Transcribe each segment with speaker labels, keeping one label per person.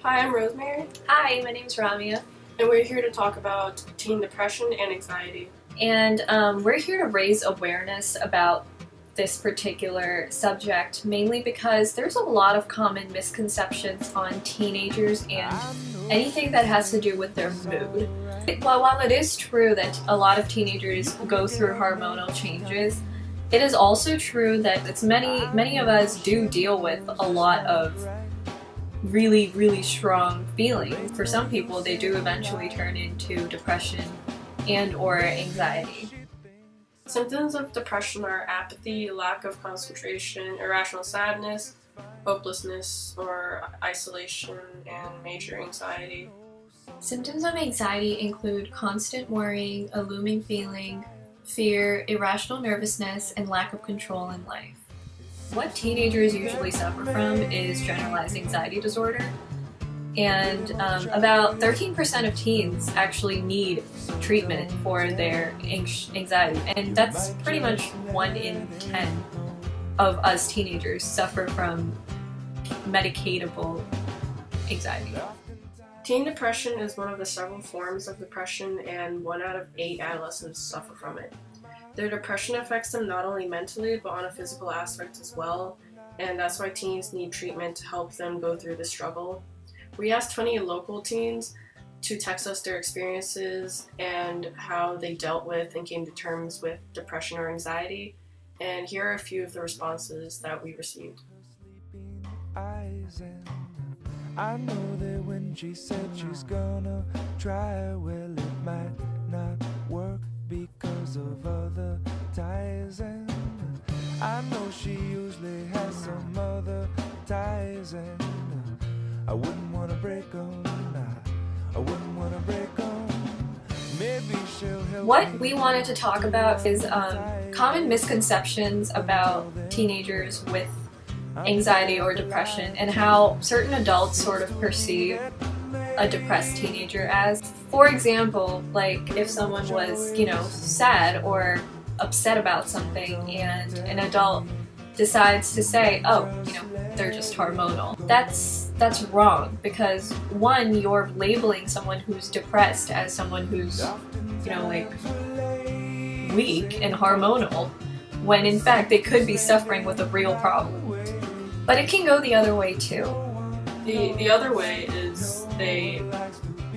Speaker 1: Hi, I'm Rosemary,
Speaker 2: Hi, my name's Ramia,
Speaker 1: and we're here to talk about teen depression and anxiety.
Speaker 2: and we're here to raise awareness about this particular subject, mainly because there's a lot of common misconceptions on teenagers and anything that has to do with their mood. While it is true that a lot of teenagers go through hormonal changes, it is also true that many of us do deal with a lot of really strong feelings. For some people, they do eventually turn into depression and or anxiety.
Speaker 1: Symptoms of depression are apathy, lack of concentration, irrational sadness, hopelessness or isolation, and major anxiety.
Speaker 2: Symptoms of anxiety include constant worrying, a looming feeling, fear, irrational nervousness, and lack of control in life. What teenagers usually suffer from is generalized anxiety disorder, and about 13% of teens actually need treatment for their anxiety, and that's pretty much 1 in 10 of us teenagers suffer from medicatable anxiety.
Speaker 1: Teen depression is one of the several forms of depression, and 1 out of 8 adolescents suffer from it. Their depression affects them not only mentally, but on a physical aspect as well, and that's why teens need treatment to help them go through the struggle. We asked 20 local teens to text us their experiences and how they dealt with and came to terms with depression or anxiety, and here are a few of the responses that we received.
Speaker 3: I know that when she said she's gonna try, well, it might not work because of other ties, and I know she usually has some other ties, and I wouldn't want to break them. I wouldn't want to break them. Maybe she'll help.
Speaker 2: What we wanted to talk about is common misconceptions about teenagers with anxiety or depression and how certain adults sort of perceive a depressed teenager as. For example, like if someone was, sad or upset about something and an adult decides to say, oh, they're just hormonal. That's wrong, because one, you're labeling someone who's depressed as someone who's, weak and hormonal, when in fact they could be suffering with a real problem. But it can go the other way too.
Speaker 1: The other way is they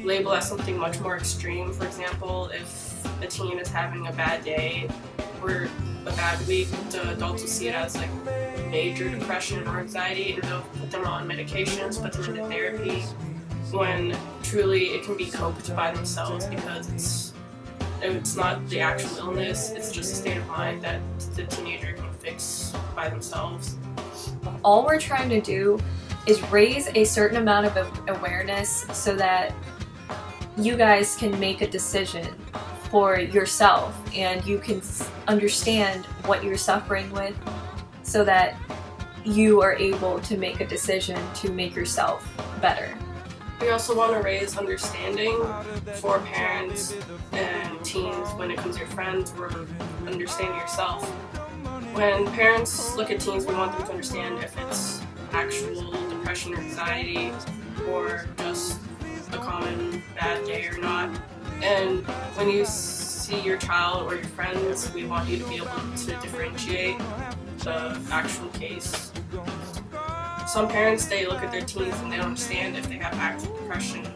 Speaker 1: label as something much more extreme. For example, if a teen is having a bad day or a bad week, the adults will see it as like major depression or anxiety, and they'll put them on medications, put them into therapy, when truly it can be coped by themselves, because it's not the actual illness, it's just a state of mind that the teenager can fix by themselves.
Speaker 2: All we're trying to do is raise a certain amount of awareness so that you guys can make a decision for yourself and you can understand what you're suffering with, so that you are able to make a decision to make yourself better.
Speaker 1: We also want to raise understanding for parents and teens when it comes to your friends, or understanding yourself. When parents look at teens, we want them to understand if it's actual depression or anxiety, or just a common bad day or not. And when you see your child or your friends, we want you to be able to differentiate the actual case. Some parents, they look at their teens and they don't understand if they have active depression,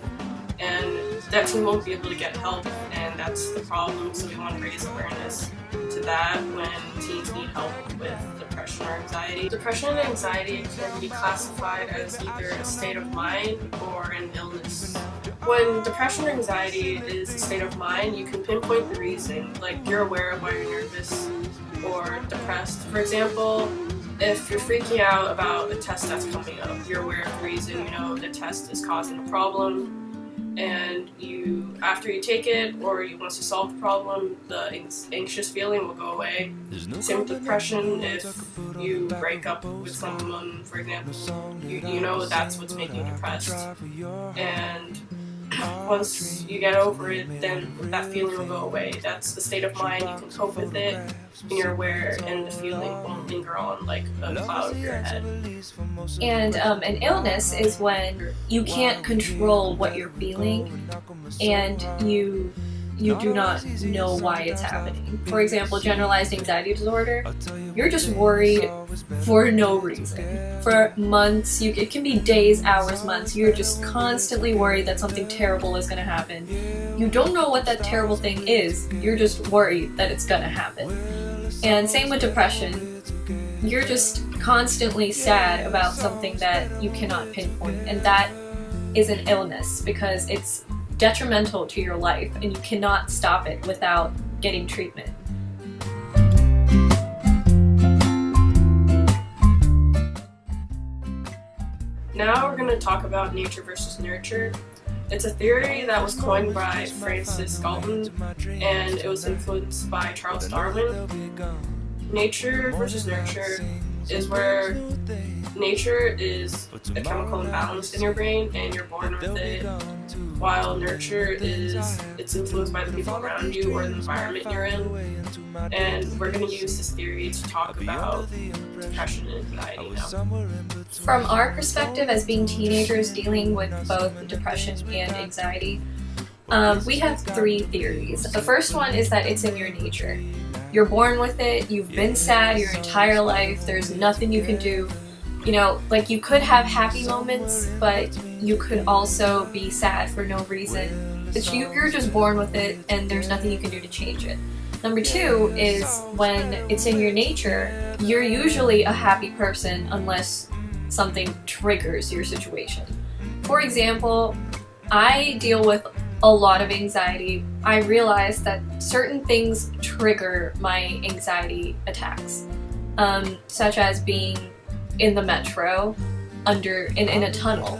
Speaker 1: and that teen won't be able to get help, and that's the problem. So we want to raise awareness to that when teens need help with depression or anxiety. Depression and anxiety can be classified as either a state of mind or an illness. When depression or anxiety is a state of mind, you can pinpoint the reason, like you're aware of why you're nervous or depressed. For example, if you're freaking out about a test that's coming up, you're aware of the reason, the test is causing a problem, and after you take it, or once you solve the problem, the anxious feeling will go away. Same with depression. If you break up with someone, for example, you know that's what's making you depressed, and once you get over it, then that feeling will go away. That's the state of mind. You can cope with it, and you're aware, and the feeling won't linger on like a cloud of your head.
Speaker 2: And an illness is when you can't control what you're feeling, and you do not know why it's happening. For example, generalized anxiety disorder, you're just worried for no reason. For months, it can be days, hours, months, you're just constantly worried that something terrible is going to happen. You don't know what that terrible thing is, you're just worried that it's going to happen. And same with depression, you're just constantly sad about something that you cannot pinpoint, and that is an illness because it's detrimental to your life and you cannot stop it without getting treatment.
Speaker 1: Now we're going to talk about nature versus nurture. It's a theory that was coined by Francis Galton, and it was influenced by Charles Darwin. Nature versus nurture is where nature is a chemical imbalance in your brain and you're born with it, while nurture is it's influenced by the people around you or the environment you're in. And we're going to use this theory to talk about depression and anxiety now.
Speaker 2: From our perspective as being teenagers dealing with both depression and anxiety, we have 3 theories. The first one is that it's in your nature. You're born with it, you've been sad your entire life, there's nothing you can do. You know, like you could have happy moments, but you could also be sad for no reason. But you're just born with it and there's nothing you can do to change it. Number 2 is when it's in your nature, you're usually a happy person unless something triggers your situation. For example, I deal with a lot of anxiety. I realize that certain things trigger my anxiety attacks, such as being in the metro, in a tunnel.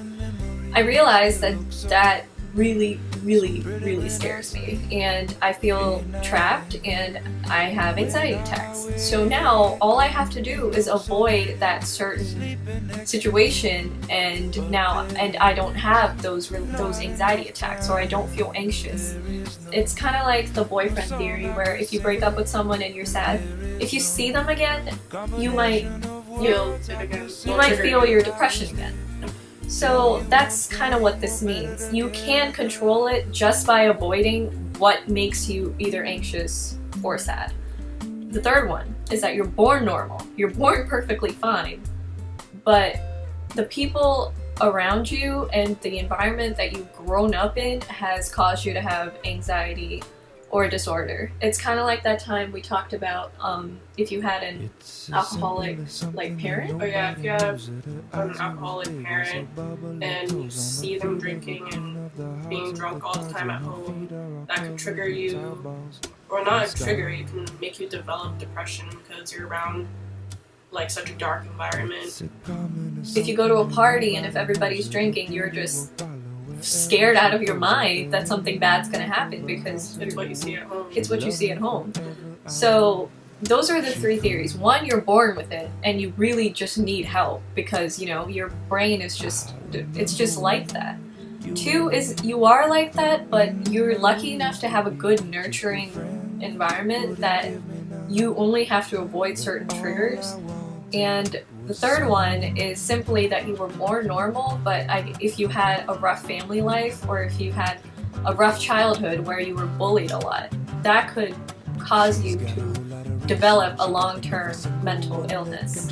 Speaker 2: I realize that really scares me, and I feel trapped and I have anxiety attacks. So now all I have to do is avoid that certain situation, and I don't have those anxiety attacks, or I don't feel anxious. It's kind of like the boyfriend theory, where if you break up with someone and you're sad, if you see them again, you might feel your depression again. So that's kind of what this means. You can control it just by avoiding what makes you either anxious or sad. The third one is that you're born normal. You're born perfectly fine, but the people around you and the environment that you've grown up in has caused you to have anxiety or a disorder. It's kind of like that time we talked about if you had an alcoholic parent.
Speaker 1: Oh yeah, if you have an alcoholic parent and you see them drinking and being drunk all the time at home, that can trigger you, or not trigger, it can make you develop depression because you're around like such a dark environment.
Speaker 2: If you go to a party and if everybody's drinking, you're just scared out of your mind that something bad's going to happen because
Speaker 1: it's what you see at home.
Speaker 2: So those are the 3 theories. 1, you're born with it and you really just need help because, you know, your brain is just like that. 2 is you are like that, but you're lucky enough to have a good nurturing environment that you only have to avoid certain triggers. And the third one is simply that you were more normal, but if you had a rough family life or if you had a rough childhood where you were bullied a lot, that could cause you to develop a long-term mental illness.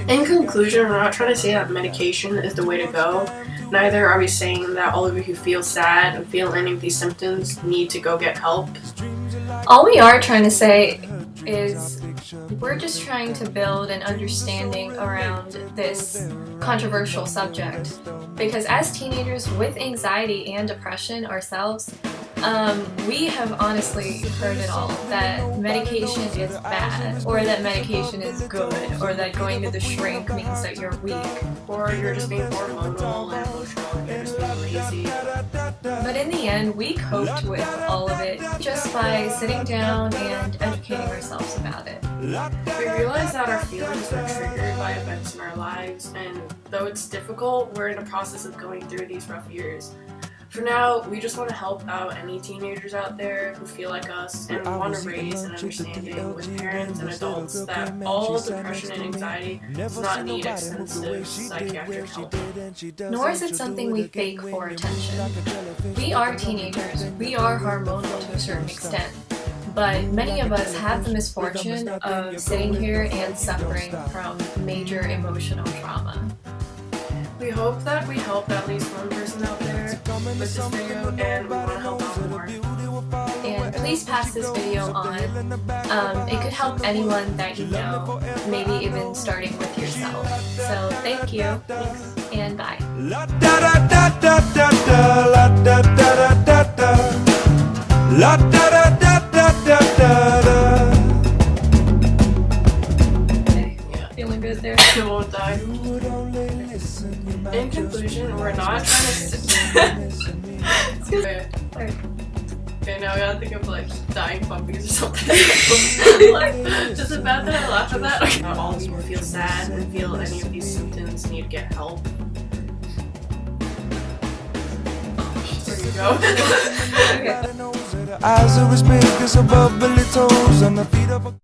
Speaker 1: In conclusion, we're not trying to say that medication is the way to go. Neither are we saying that all of you who feel sad and feel any of these symptoms need to go get help.
Speaker 2: All we are trying to say is we're just trying to build an understanding around this controversial subject, because as teenagers with anxiety and depression ourselves, we have honestly heard it all, that medication is bad, or that medication is good, or that going to the shrink means that you're weak,
Speaker 1: or you're just being hormonal and emotional and you're just being lazy.
Speaker 2: But in the end, we coped with all of it just by sitting down and educating ourselves about it.
Speaker 1: We realized that our feelings were triggered by events in our lives, and though it's difficult, we're in the process of going through these rough years. For now, we just want to help out any teenagers out there who feel like us and want to raise an understanding with parents and adults that all depression and anxiety does not need extensive psychiatric help.
Speaker 2: Nor is it something we fake for attention. We are teenagers, we are hormonal to a certain extent, but many of us have the misfortune of sitting here and suffering from major emotional trauma.
Speaker 1: We hope that we helped at least one person out there with this video, and we want to help out more.
Speaker 2: And please pass this video on. It could help anyone that you know, maybe even starting with yourself. So thank you, and bye.
Speaker 3: La da da da da da da, la da da da da da, la da da da da da da.
Speaker 2: Okay, feeling good there?
Speaker 1: It won't die. In conclusion, we're not trying to Okay, now we gotta think of like dying puppies or something. Like, is it bad that I laugh at that? Okay. Not all people feel sad and feel any of these symptoms need to get help. There you go.
Speaker 2: Okay.
Speaker 3: Eyes are as big as her bubbly toes on the feet of a